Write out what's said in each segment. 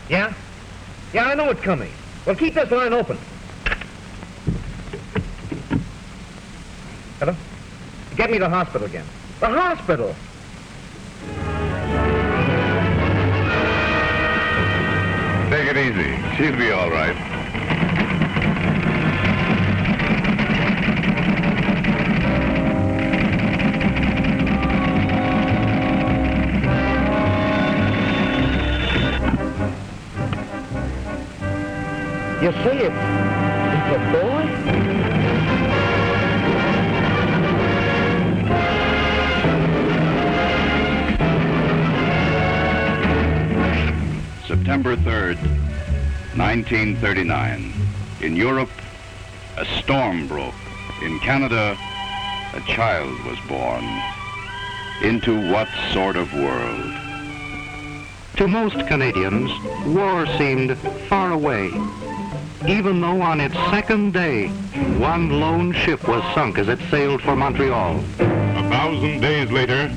Yeah? Yeah, I know it's coming. Well, keep this line open. Hello? Get me to the hospital again. The hospital! Take it easy. She'll be all right. You see, it's a boy? September 3rd, 1939. In Europe, a storm broke. In Canada, a child was born. Into what sort of world? To most Canadians, war seemed far away, even though on its second day, one lone ship was sunk as it sailed for Montreal. 1,000 days later,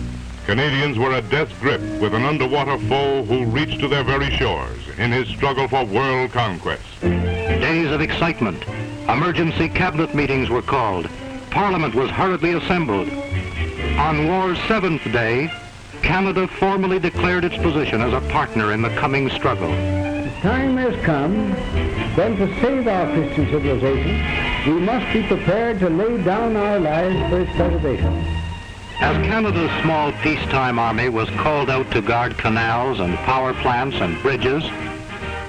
Canadians were at death's grip with an underwater foe who reached to their very shores in his struggle for world conquest. Days of excitement. Emergency cabinet meetings were called. Parliament was hurriedly assembled. On war's seventh day, Canada formally declared its position as a partner in the coming struggle. The time has come when, to save our Christian civilization, we must be prepared to lay down our lives for its preservation. As Canada's small peacetime army was called out to guard canals and power plants and bridges,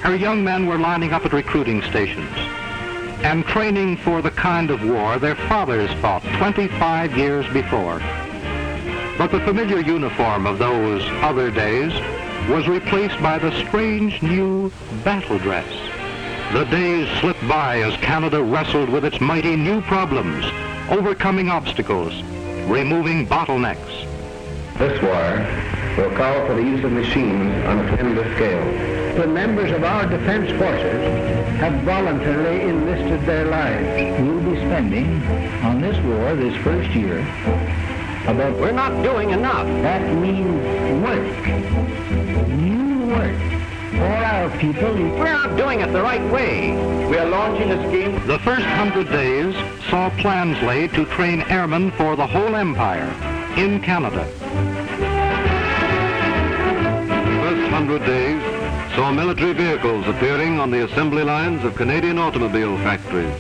her young men were lining up at recruiting stations and training for the kind of war their fathers fought 25 years before. But the familiar uniform of those other days was replaced by the strange new battle dress. The days slipped by as Canada wrestled with its mighty new problems, overcoming obstacles, removing bottlenecks. This war will call for the use of machines on a tremendous scale. The members of our defense forces have voluntarily enlisted their lives. We'll be spending on this war this first year about... We're not doing enough. That means work. New work for our people. We're not doing it the right way. We are launching a scheme. The first 100 days saw plans laid to train airmen for the whole empire in Canada. The first 100 days saw military vehicles appearing on the assembly lines of Canadian automobile factories.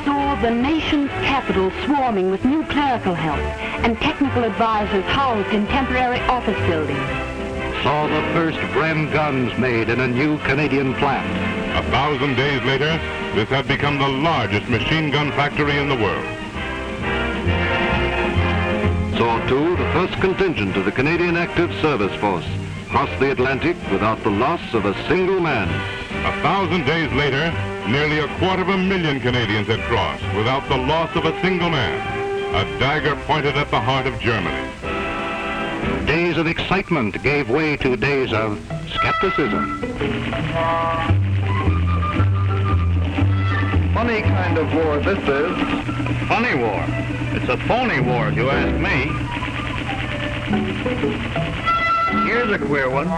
Saw the nation's capital swarming with new clerical help and technical advisors housed in temporary office buildings. Saw the first Bren guns made in a new Canadian plant. 1,000 days later, this had become the largest machine gun factory in the world. Saw, too, the first contingent of the Canadian Active Service Force cross the Atlantic without the loss of a single man. 1,000 days later, nearly 250,000 Canadians had crossed without the loss of a single man. A dagger pointed at the heart of Germany. Days of excitement gave way to days of skepticism. Funny kind of war this is. Funny war. It's a phony war, if you ask me. Here's a queer one.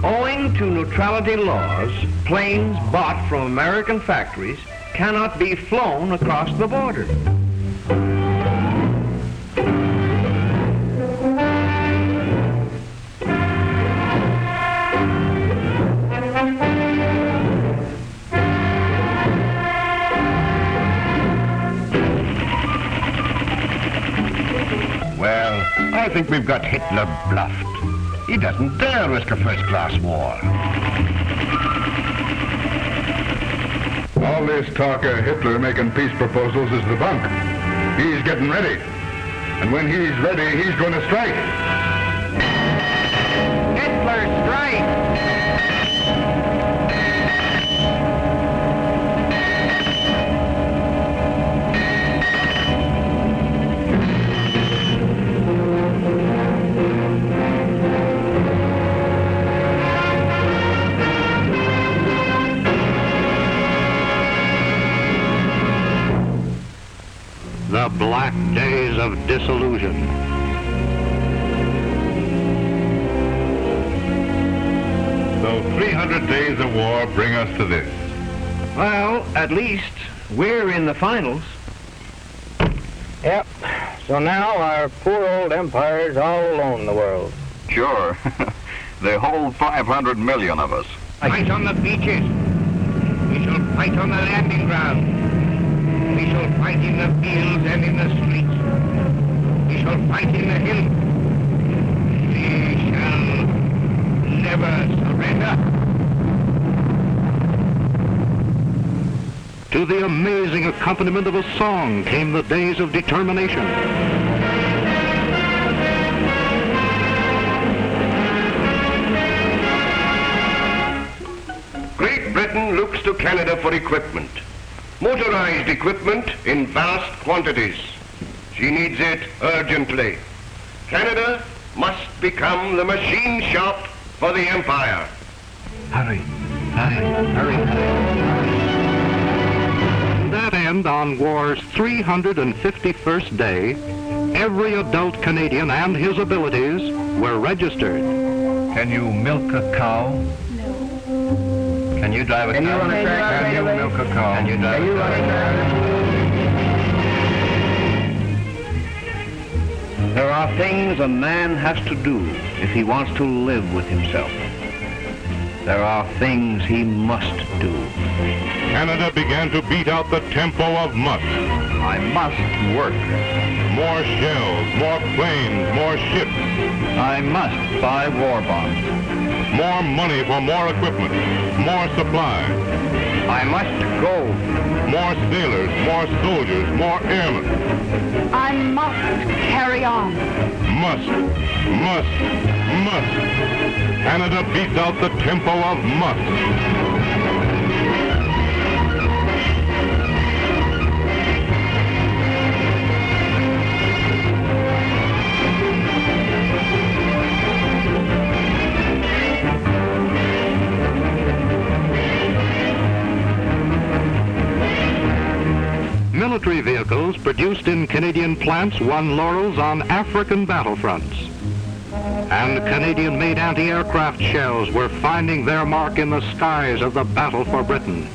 Owing to neutrality laws, planes bought from American factories cannot be flown across the border. Well, I think we've got Hitler bluffed. He doesn't dare risk a first-class war. All this talk of Hitler making peace proposals is the bunk. He's getting ready. And when he's ready, he's going to strike. Hitler strike! The black days of disillusion. So 300 days of war bring us to this. Well, at least we're in the finals. Yep. So now our poor old empire's all alone in the world. Sure. They hold 500 million of us. Fight on the beaches. We shall fight on the landing ground. We shall fight in the fields and in the streets. We shall fight in the hills. We shall never surrender. To the amazing accompaniment of a song came the days of determination. Great Britain looks to Canada for equipment. Motorized equipment in vast quantities. She needs it urgently. Canada must become the machine shop for the Empire. Hurry, hurry, hurry. To that end, on war's 351st day, every adult Canadian and his abilities were registered. Can you milk a cow? No. Can you drive a cow? Can you run a tractor? Can you milk a cow? Can you drive a cow? There are things a man has to do if he wants to live with himself. There are things he must do. Canada began to beat out the tempo of must. I must work. More shells, more planes, more ships. I must buy war bonds. More money for more equipment, more supply. I must go. More sailors, more soldiers, more airmen. I must carry on. Must, must, must. Canada beats out the tempo of must. Military vehicles produced in Canadian plants won laurels on African battlefronts. And Canadian-made anti-aircraft shells were finding their mark in the skies of the battle for Britain.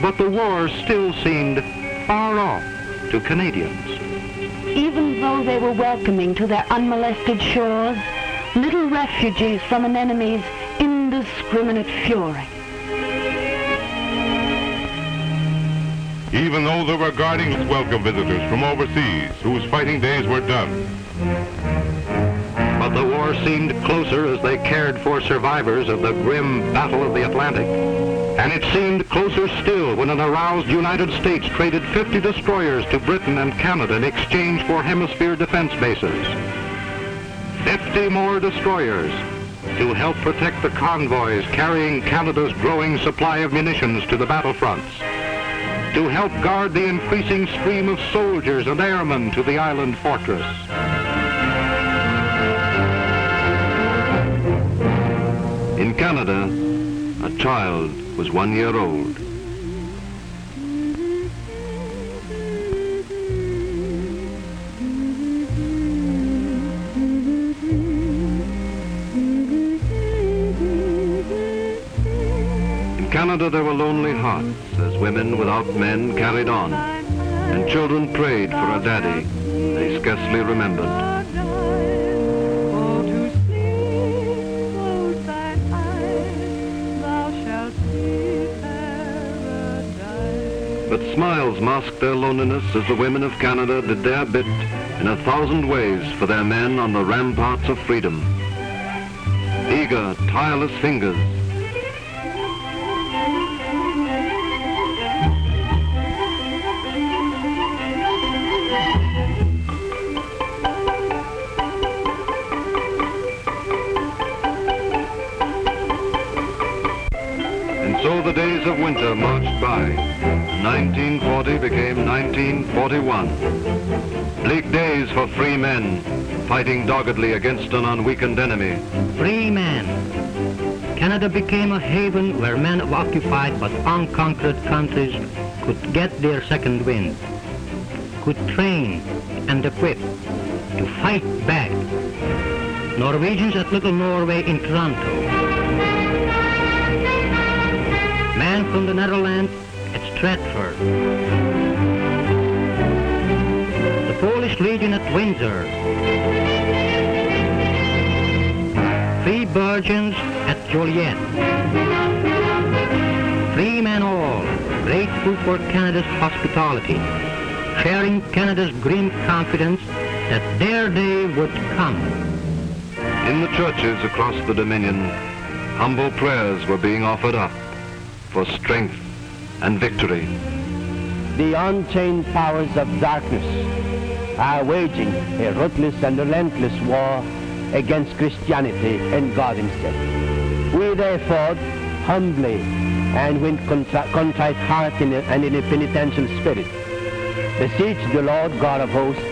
But the war still seemed far off to Canadians. Even though they were welcoming to their unmolested shores little refugees from an enemy's indiscriminate fury. Even though they were guarding welcome visitors from overseas whose fighting days were done. But the war seemed closer as they cared for survivors of the grim Battle of the Atlantic. And it seemed closer still when an aroused United States traded 50 destroyers to Britain and Canada in exchange for hemisphere defense bases. 50 more destroyers to help protect the convoys carrying Canada's growing supply of munitions to the battlefronts, to help guard the increasing stream of soldiers and airmen to the island fortress. In Canada, a child was 1 year old. In Canada, there were lonely hearts as women without men carried on, and children prayed for a daddy they scarcely remembered. But smiles masked their loneliness as the women of Canada did their bit in 1,000 ways for their men on the ramparts of freedom. Eager, tireless fingers So the days of winter marched by. 1940 became 1941. Bleak days for free men, fighting doggedly against an unweakened enemy. Free men. Canada became a haven where men of occupied but unconquered countries could get their second wind, could train and equip to fight back. Norwegians at Little Norway in Toronto, man from the Netherlands at Stratford, the Polish Legion at Windsor, free Belgians at Joliet, free men all, grateful for Canada's hospitality, sharing Canada's grim confidence that their day would come. In the churches across the Dominion, humble prayers were being offered up for strength and victory. The unchained powers of darkness are waging a ruthless and relentless war against Christianity and God himself. We therefore humbly and with contrite heart and in a penitential spirit beseech the Lord God of hosts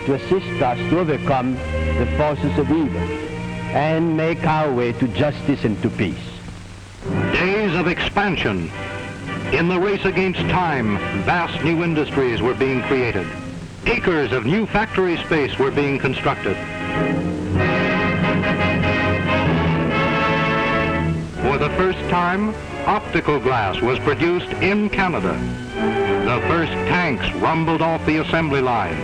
to assist us to overcome the forces of evil and make our way to justice and to peace. Days of expansion. In the race against time, vast new industries were being created. Acres of new factory space were being constructed. For the first time, optical glass was produced in Canada. The first tanks rumbled off the assembly line.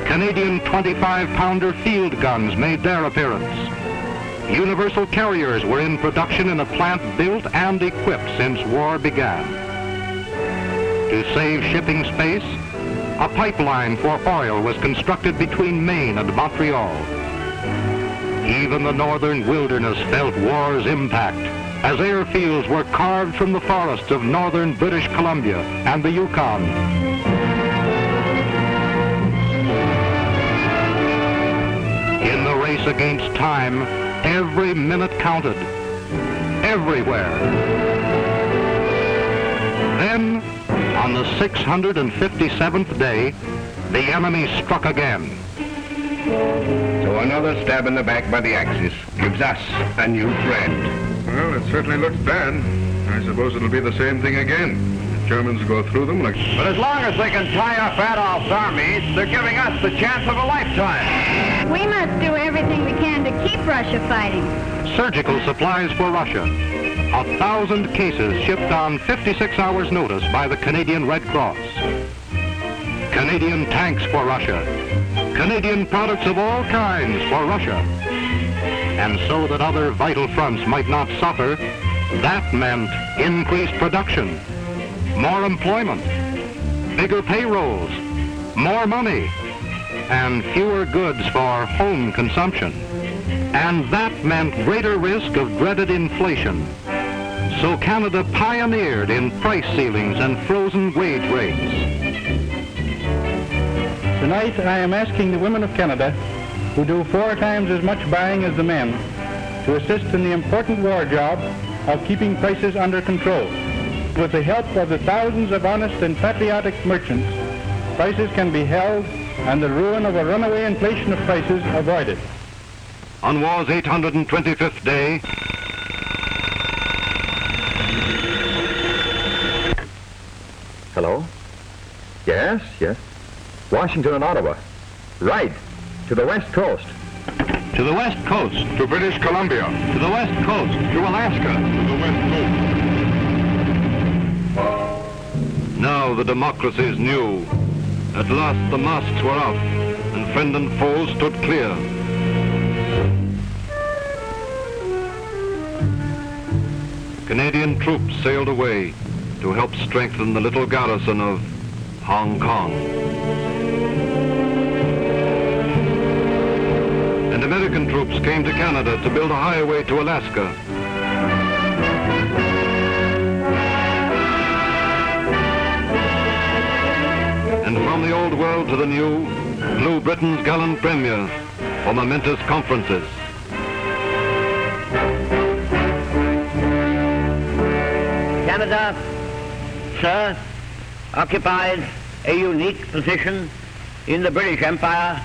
Canadian 25-pounder field guns made their appearance. Universal carriers were in production in a plant built and equipped since war began. To save shipping space, a pipeline for oil was constructed between Maine and Montreal. Even the northern wilderness felt war's impact as airfields were carved from the forests of northern British Columbia and the Yukon. In the race against time, every minute counted, everywhere. Then, on the 657th day, the enemy struck again. So another stab in the back by the Axis gives us a new friend. Well, it certainly looks bad. I suppose it'll be the same thing again. The Germans go through them like... But as long as they can tie up Adolf's armies, they're giving us the chance of a lifetime. We must do everything we can to keep Russia fighting. Surgical supplies for Russia. 1,000 cases shipped on 56 hours' notice by the Canadian Red Cross. Canadian tanks for Russia. Canadian products of all kinds for Russia. And so that other vital fronts might not suffer, that meant increased production, more employment, bigger payrolls, more money, and fewer goods for home consumption. And that meant greater risk of dreaded inflation. So Canada pioneered in price ceilings and frozen wage rates. Tonight I am asking the women of Canada, who do 4 times as much buying as the men, to assist in the important war job of keeping prices under control. With the help of the thousands of honest and patriotic merchants, prices can be held and the ruin of a runaway inflation of prices avoided. On war's 825th day, Hello? Yes, yes. Washington and Ottawa. Right. To the West Coast. To the West Coast. To British Columbia. To the West Coast. To Alaska. To the West Coast. now the democracies knew. At last the masks were off, and friend and foe stood clear. Canadian troops sailed away to help strengthen the little garrison of Hong Kong. And American troops came to Canada to build a highway to Alaska. And from the old world to the new, flew Britain's gallant premier for momentous conferences. Canada, sir, occupies a unique position in the British Empire,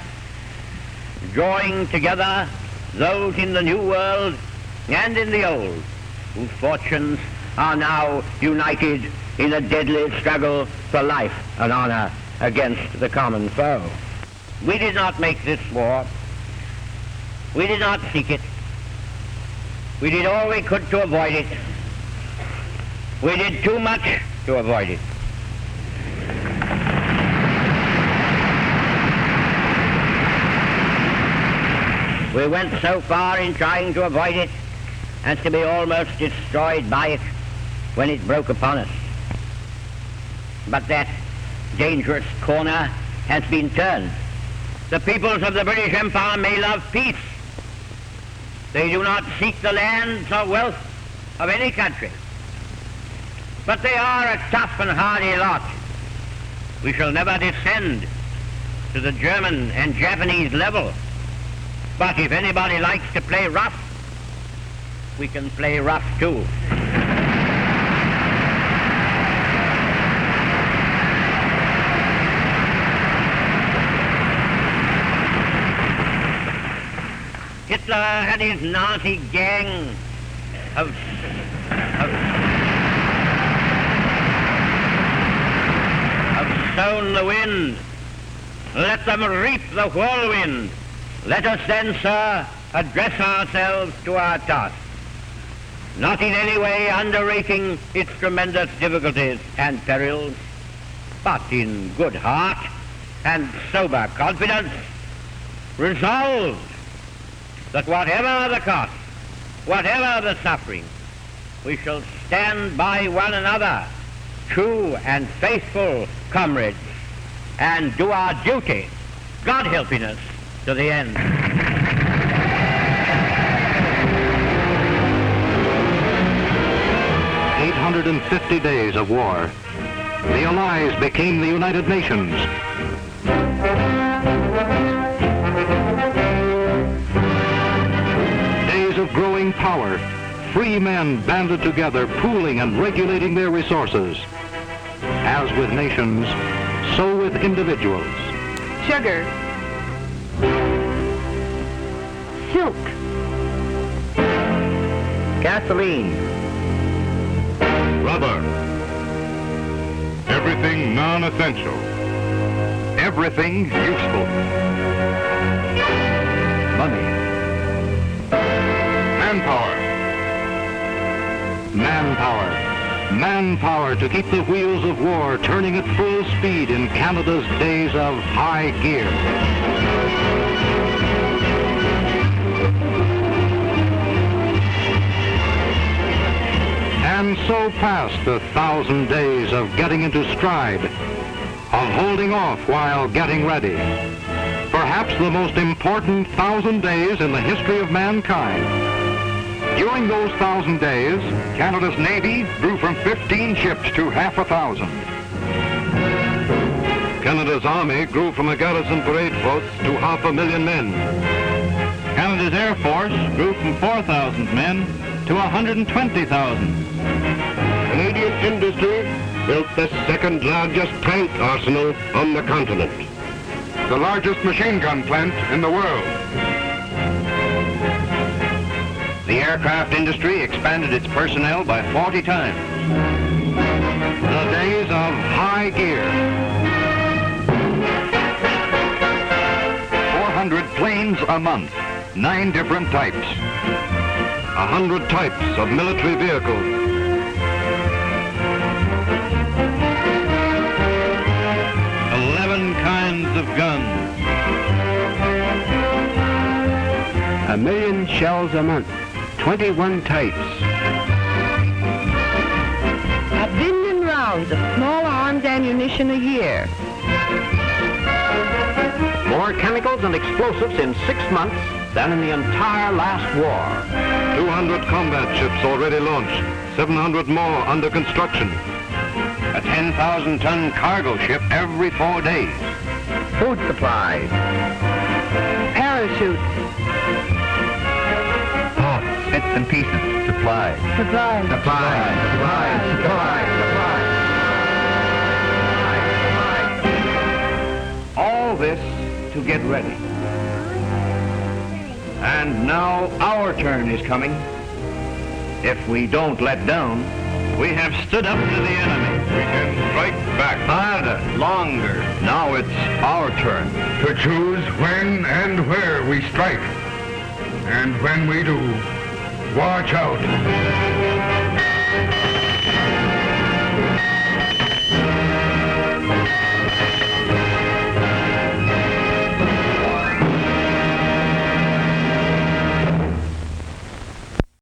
drawing together those in the New World and in the Old, whose fortunes are now united in a deadly struggle for life and honor against the common foe. We did not make this war. We did not seek it. We did all we could to avoid it. We did too much to avoid it. We went so far in trying to avoid it as to be almost destroyed by it when it broke upon us. But that dangerous corner has been turned. The peoples of the British Empire may love peace. They do not seek the lands or wealth of any country. But they are a tough and hardy lot. We shall never descend to the German and Japanese level. But if anybody likes to play rough, we can play rough too. Hitler had his Nazi gang of sown the wind. Let them reap the whirlwind. Let us then, sir, address ourselves to our task, not in any way underrating its tremendous difficulties and perils, but in good heart and sober confidence, resolved that whatever the cost, whatever the suffering, we shall stand by one another, true and faithful comrades, and do our duty, God helping us, to the end. 850 days of war. The Allies became the United Nations. Days of growing power. Free men banded together, pooling and regulating their resources. As with nations, so with individuals. Sugar. Silk. Gasoline. Rubber. Everything non-essential. Everything useful. Money. Manpower. Manpower. Manpower to keep the wheels of war turning at full speed in Canada's days of high gear. And so passed the 1,000 days of getting into stride, of holding off while getting ready. Perhaps the most important 1,000 days in the history of mankind. During those 1,000 days, Canada's Navy grew from 15 ships to half a thousand. Canada's Army grew from a garrison parade force to 500,000 men. Canada's Air Force grew from 4,000 men to 120,000. Canadian industry built the second largest tank arsenal on the continent. The largest machine gun plant in the world. The aircraft industry expanded its personnel by 40 times. The days of high gear. 400 planes a month, 9 different types. 100 types of military vehicles. 11 kinds of guns. 1 million shells a month, 21 types. 1 billion rounds of small arms ammunition a year. More chemicals and explosives in 6 months than in the entire last war. 200 combat ships already launched. 700 more under construction. A 10,000-ton cargo ship every 4 days. Food supplies. Parachutes. Parts, bits and pieces. Supplies. Supplies. Supplies. Supplies. Supplies. Supplies. All this to get ready. And now our turn is coming. If we don't let down, We have stood up to the enemy. We can strike back. harder, longer. Now it's our turn. To choose when and where we strike. And when we do, watch out.